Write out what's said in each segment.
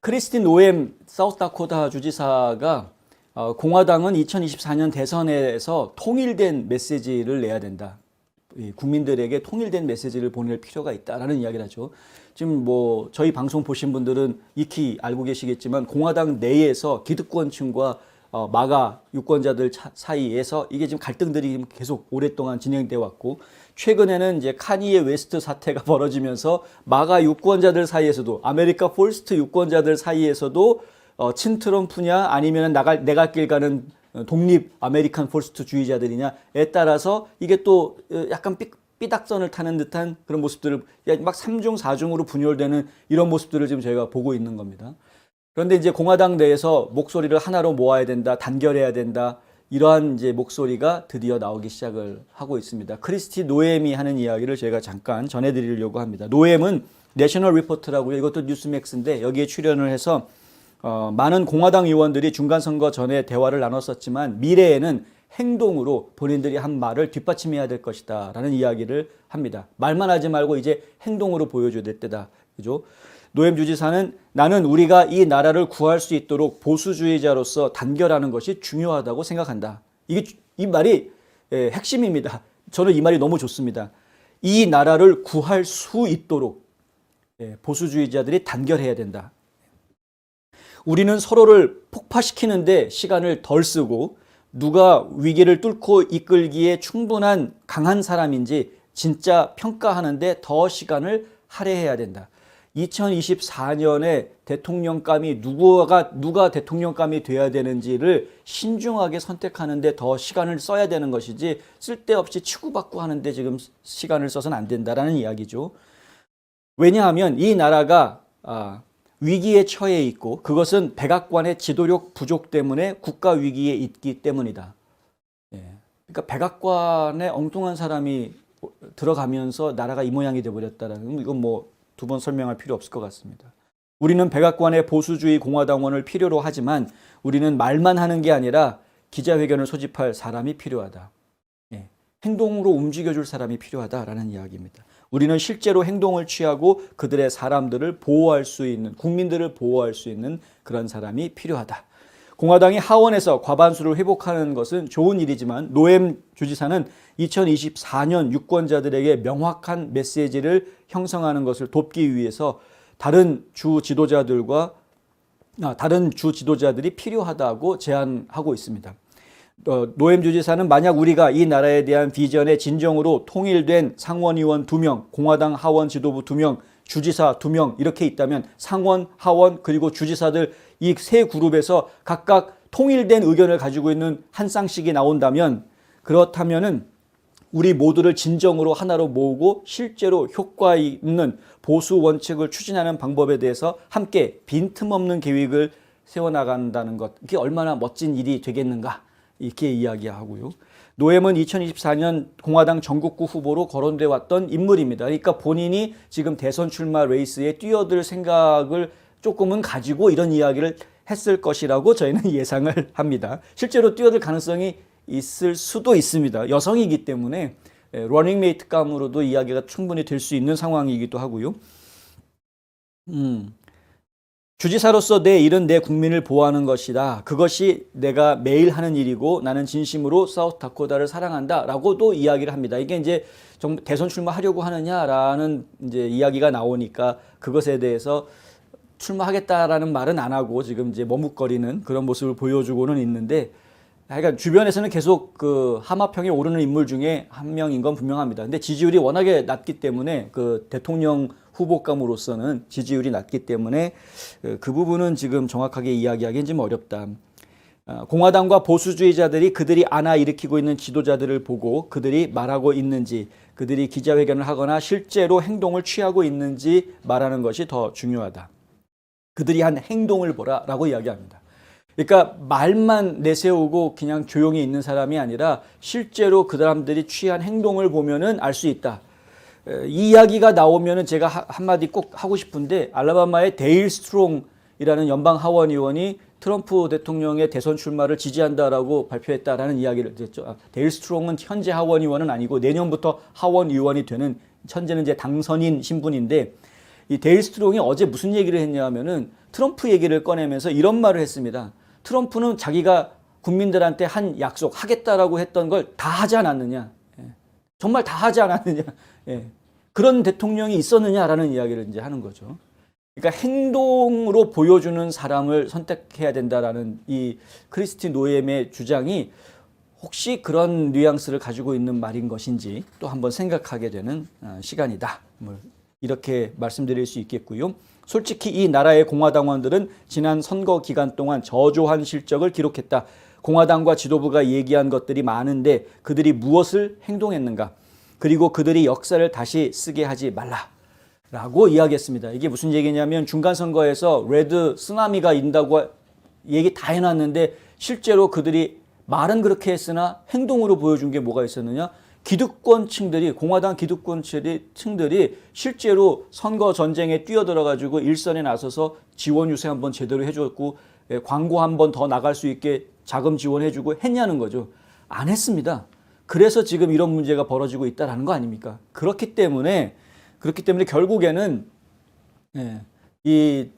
크리스틴 노엠 사우스다코타 주지사가 공화당은 2024년 대선에서 통일된 메시지를 내야 된다. 국민들에게 통일된 메시지를 보낼 필요가 있다라는 이야기를 하죠. 지금 뭐 저희 방송 보신 분들은 익히 알고 계시겠지만 공화당 내에서 기득권층과 마가 유권자들 사이에서 이게 지금 갈등들이 계속 오랫동안 진행되어 왔고, 최근에는 이제 카니에 웨스트 사태가 벌어지면서 마가 유권자들 사이에서도, 아메리카 포스트 유권자들 사이에서도 친트럼프냐 아니면 내가 길 가는 독립 아메리칸 포스트주의자들이냐에 따라서 이게 또 약간 삐딱선을 타는 듯한 그런 모습들을 막 3중 4중으로 분열되는 이런 모습들을 지금 저희가 보고 있는 겁니다. 그런데 이제 공화당 내에서 목소리를 하나로 모아야 된다, 단결해야 된다, 이러한 이제 목소리가 드디어 나오기 시작을 하고 있습니다. 크리스티 노엠이 하는 이야기를 제가 잠깐 전해드리려고 합니다. 노엠은 내셔널 리포트라고요. 이것도 뉴스맥스인데 여기에 출연을 해서 많은 공화당 의원들이 중간선거 전에 대화를 나눴었지만 미래에는 행동으로 본인들이 한 말을 뒷받침해야 될 것이다 라는 이야기를 합니다. 말만 하지 말고 이제 행동으로 보여줘야 될 때다. 그죠? 노엠 주지사는 나는 우리가 이 나라를 구할 수 있도록 보수주의자로서 단결하는 것이 중요하다고 생각한다. 이 말이 핵심입니다. 저는 이 말이 너무 좋습니다. 이 나라를 구할 수 있도록 보수주의자들이 단결해야 된다. 우리는 서로를 폭파시키는데 시간을 덜 쓰고 누가 위기를 뚫고 이끌기에 충분한 강한 사람인지 진짜 평가하는데 더 시간을 할애해야 된다. 2024년에 대통령감이 누가 대통령감이 돼야 되는지를 신중하게 선택하는데 더 시간을 써야 되는 것이지 쓸데없이 치고받고 하는데 지금 시간을 써서는 안 된다라는 이야기죠. 왜냐하면 이 나라가 위기에 처해 있고 그것은 백악관의 지도력 부족 때문에 국가 위기에 있기 때문이다. 그러니까 백악관에 엉뚱한 사람이 들어가면서 나라가 이 모양이 되어버렸다라는, 이건 뭐 두 번 설명할 필요 없을 것 같습니다. 우리는 백악관의 보수주의 공화당원을 필요로 하지만 우리는 말만 하는 게 아니라 기자회견을 소집할 사람이 필요하다. 행동으로 움직여줄 사람이 필요하다라는 이야기입니다. 우리는 실제로 행동을 취하고 그들의 사람들을 보호할 수 있는, 국민들을 보호할 수 있는 그런 사람이 필요하다. 공화당이 하원에서 과반수를 회복하는 것은 좋은 일이지만 노엠 주지사는 2024년 유권자들에게 명확한 메시지를 형성하는 것을 돕기 위해서 다른 주 지도자들이 필요하다고 제안하고 있습니다. 노엠 주지사는 만약 우리가 이 나라에 대한 비전에 진정으로 통일된 상원의원 2명, 공화당 하원 지도부 2명, 주지사 2명 이렇게 있다면 상원, 하원 그리고 주지사들 이 세 그룹에서 각각 통일된 의견을 가지고 있는 한 쌍씩이 나온다면, 그렇다면은 우리 모두를 진정으로 하나로 모으고 실제로 효과 있는 보수 원칙을 추진하는 방법에 대해서 함께 빈틈없는 계획을 세워나간다는 것, 이게 얼마나 멋진 일이 되겠는가 이렇게 이야기하고요. 노엠은 2024년 공화당 전국구 후보로 거론돼 왔던 인물입니다. 그러니까 본인이 지금 대선 출마 레이스에 뛰어들 생각을 조금은 가지고 이런 이야기를 했을 것이라고 저희는 예상을 합니다. 실제로 뛰어들 가능성이 있을 수도 있습니다. 여성이기 때문에 러닝메이트 감으로도 이야기가 충분히 될 수 있는 상황이기도 하고요. 주지사로서 내 일은 내 국민을 보호하는 것이다. 그것이 내가 매일 하는 일이고 나는 진심으로 사우스다코타를 사랑한다. 라고도 이야기를 합니다. 이게 이제 대선 출마하려고 하느냐라는 이제 이야기가 나오니까 그것에 대해서 출마하겠다라는 말은 안 하고 지금 이제 머뭇거리는 그런 모습을 보여주고는 있는데, 그러니까 주변에서는 계속 그 하마평에 오르는 인물 중에 한 명인 건 분명합니다. 근데 지지율이 워낙에 낮기 때문에 그 대통령 후보감으로서는 지지율이 낮기 때문에 그 부분은 지금 정확하게 이야기하기는 좀 어렵다. 공화당과 보수주의자들이 그들이 안아 일으키고 있는 지도자들을 보고 그들이 말하고 있는지, 그들이 기자회견을 하거나 실제로 행동을 취하고 있는지 말하는 것이 더 중요하다. 그들이 한 행동을 보라라고 이야기합니다. 그러니까 말만 내세우고 그냥 조용히 있는 사람이 아니라 실제로 그 사람들이 취한 행동을 보면은 알 수 있다. 이 이야기가 나오면은 제가 한마디 꼭 하고 싶은데, 알라바마의 데일 스트롱이라는 연방 하원 의원이 트럼프 대통령의 대선 출마를 지지한다라고 발표했다라는 이야기를 듣죠. 데일 스트롱은 현재 하원 의원은 아니고 내년부터 하원 의원이 되는, 현재는 이제 당선인 신분인데, 이 데일 스트롱이 어제 무슨 얘기를 했냐 하면은 트럼프 얘기를 꺼내면서 이런 말을 했습니다. 트럼프는 자기가 국민들한테 한 약속 하겠다라고 했던 걸 다 하지 않았느냐. 정말 다 하지 않았느냐. 그런 대통령이 있었느냐라는 이야기를 이제 하는 거죠. 그러니까 행동으로 보여주는 사람을 선택해야 된다라는 이 크리스티 노엠의 주장이 혹시 그런 뉘앙스를 가지고 있는 말인 것인지 또 한번 생각하게 되는 시간이다. 이렇게 말씀드릴 수 있겠고요. 솔직히 이 나라의 공화당원들은 지난 선거 기간 동안 저조한 실적을 기록했다. 공화당과 지도부가 얘기한 것들이 많은데 그들이 무엇을 행동했는가? 그리고 그들이 역사를 다시 쓰게 하지 말라. 라고 이야기했습니다. 이게 무슨 얘기냐면 중간선거에서 레드 쓰나미가 인다고 얘기 다 해놨는데 실제로 그들이 말은 그렇게 했으나 행동으로 보여준 게 뭐가 있었느냐? 기득권층들이 공화당 기득권층들이 실제로 선거 전쟁에 뛰어들어가지고 일선에 나서서 지원 유세 한번 제대로 해줬고 광고 한번 더 나갈 수 있게 자금 지원해주고 했냐는 거죠. 안 했습니다. 그래서 지금 이런 문제가 벌어지고 있다는 거 아닙니까? 그렇기 때문에 결국에는 이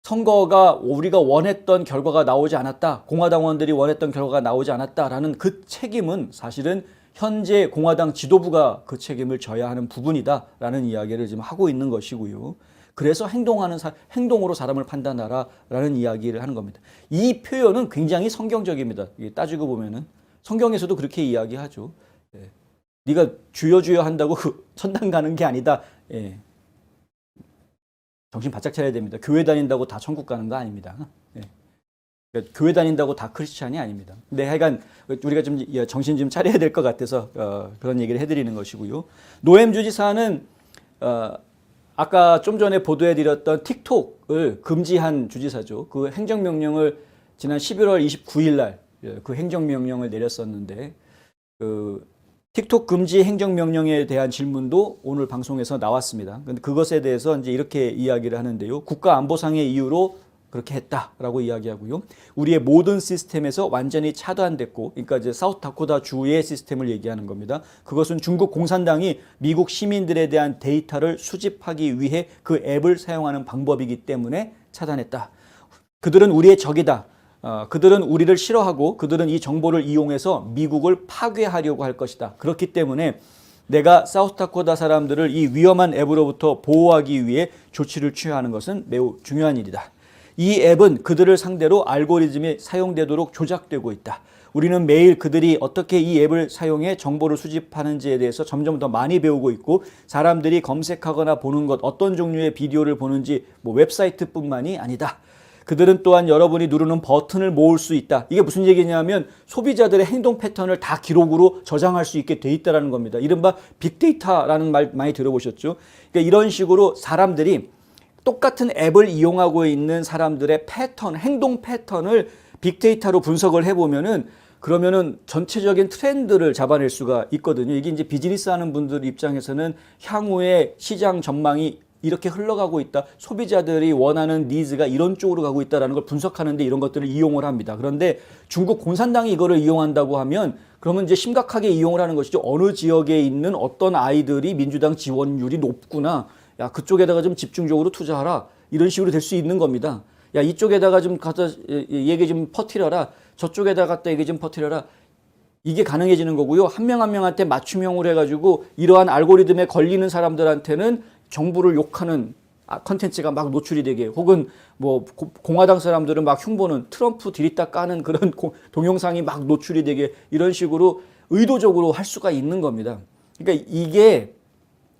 선거가 우리가 원했던 결과가 나오지 않았다. 공화당원들이 원했던 결과가 나오지 않았다라는 그 책임은 사실은 현재 공화당 지도부가 그 책임을 져야 하는 부분이다라는 이야기를 지금 하고 있는 것이고요. 그래서 행동으로 사람을 판단하라라는 이야기를 하는 겁니다. 이 표현은 굉장히 성경적입니다. 따지고 보면은 성경에서도 그렇게 이야기하죠. 네가 주여 한다고 천당 가는 게 아니다. 정신 바짝 차려야 됩니다. 교회 다닌다고 다 천국 가는 거 아닙니다. 그러니까 교회 다닌다고 다 크리스찬이 아닙니다. 근데 하여간 우리가 좀 정신 좀 차려야 될 것 같아서 그런 얘기를 해드리는 것이고요. 노엠 주지사는 아까 좀 전에 보도해드렸던 틱톡을 금지한 주지사죠. 그 행정명령을 지난 11월 29일 날 그 행정명령을 내렸었는데 그 틱톡 금지 행정명령에 대한 질문도 오늘 방송에서 나왔습니다. 근데 그것에 대해서 이제 이렇게 이야기를 하는데요. 국가안보상의 이유로 그렇게 했다라고 이야기하고요. 우리의 모든 시스템에서 완전히 차단됐고, 그러니까 이제 사우스다코타 주의 시스템을 얘기하는 겁니다. 그것은 중국 공산당이 미국 시민들에 대한 데이터를 수집하기 위해 그 앱을 사용하는 방법이기 때문에 차단했다. 그들은 우리의 적이다. 그들은 우리를 싫어하고 그들은 이 정보를 이용해서 미국을 파괴하려고 할 것이다. 그렇기 때문에 내가 사우스다코타 사람들을 이 위험한 앱으로부터 보호하기 위해 조치를 취하는 것은 매우 중요한 일이다. 이 앱은 그들을 상대로 알고리즘이 사용되도록 조작되고 있다. 우리는 매일 그들이 어떻게 이 앱을 사용해 정보를 수집하는지에 대해서 점점 더 많이 배우고 있고 사람들이 검색하거나 보는 것 어떤 종류의 비디오를 보는지 웹사이트뿐만이 아니다. 그들은 또한 여러분이 누르는 버튼을 모을 수 있다. 이게 무슨 얘기냐면 소비자들의 행동 패턴을 다 기록으로 저장할 수 있게 돼 있다는 겁니다. 이른바 빅데이터라는 말 많이 들어보셨죠? 그러니까 이런 식으로 사람들이 똑같은 앱을 이용하고 있는 사람들의 패턴, 행동 패턴을 빅데이터로 분석을 해보면은 그러면은 전체적인 트렌드를 잡아낼 수가 있거든요. 이게 이제 비즈니스 하는 분들 입장에서는 향후에 시장 전망이 이렇게 흘러가고 있다. 소비자들이 원하는 니즈가 이런 쪽으로 가고 있다는 걸 분석하는데 이런 것들을 이용을 합니다. 그런데 중국 공산당이 이거를 이용한다고 하면 그러면 이제 심각하게 이용을 하는 것이죠. 어느 지역에 있는 어떤 아이들이 민주당 지원율이 높구나. 야, 그쪽에다가 좀 집중적으로 투자하라. 이런 식으로 될 수 있는 겁니다. 야, 이쪽에다가 좀 갖다 얘기 좀 퍼뜨려라. 저쪽에다가 갖다 얘기 좀 퍼뜨려라. 이게 가능해지는 거고요. 한 명 한 명한테 맞춤형으로 해가지고 이러한 알고리즘에 걸리는 사람들한테는 정부를 욕하는 컨텐츠가 막 노출이 되게 혹은 뭐 공화당 사람들은 막 흉보는 트럼프 디리딱 까는 그런 동영상이 막 노출이 되게 이런 식으로 의도적으로 할 수가 있는 겁니다. 그러니까 이게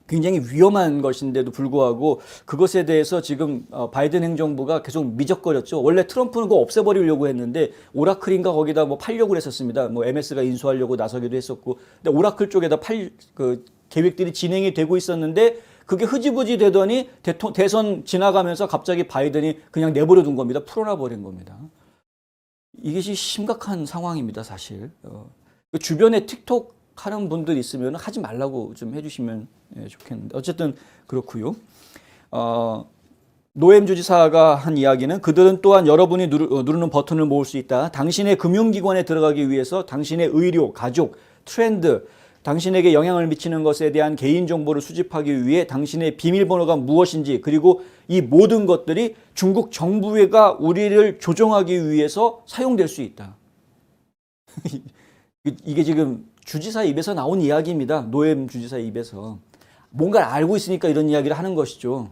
굉장히 위험한 것인데도 불구하고 그것에 대해서 지금 바이든 행정부가 계속 미적거렸죠. 원래 트럼프는 그거 없애버리려고 했는데 오라클인가 거기다 뭐 팔려고 했었습니다. 뭐 MS가 인수하려고 나서기도 했었고, 근데 오라클 쪽에다 그 계획들이 진행이 되고 있었는데 그게 흐지부지 되더니 대선 지나가면서 갑자기 바이든이 그냥 내버려 둔 겁니다. 풀어놔 버린 겁니다. 이것이 심각한 상황입니다, 사실. 주변에 틱톡 하는 분들 있으면 하지 말라고 좀 해주시면 좋겠는데 어쨌든 그렇고요. 노엠 주지사가 한 이야기는 그들은 또한 여러분이 누르는 버튼을 모을 수 있다. 당신의 금융기관에 들어가기 위해서 당신의 의료, 가족, 트렌드, 당신에게 영향을 미치는 것에 대한 개인정보를 수집하기 위해 당신의 비밀번호가 무엇인지, 그리고 이 모든 것들이 중국 정부가 우리를 조종하기 위해서 사용될 수 있다. 이게 지금 주지사 입에서 나온 이야기입니다. 노엠 주지사 입에서. 뭔가를 알고 있으니까 이런 이야기를 하는 것이죠.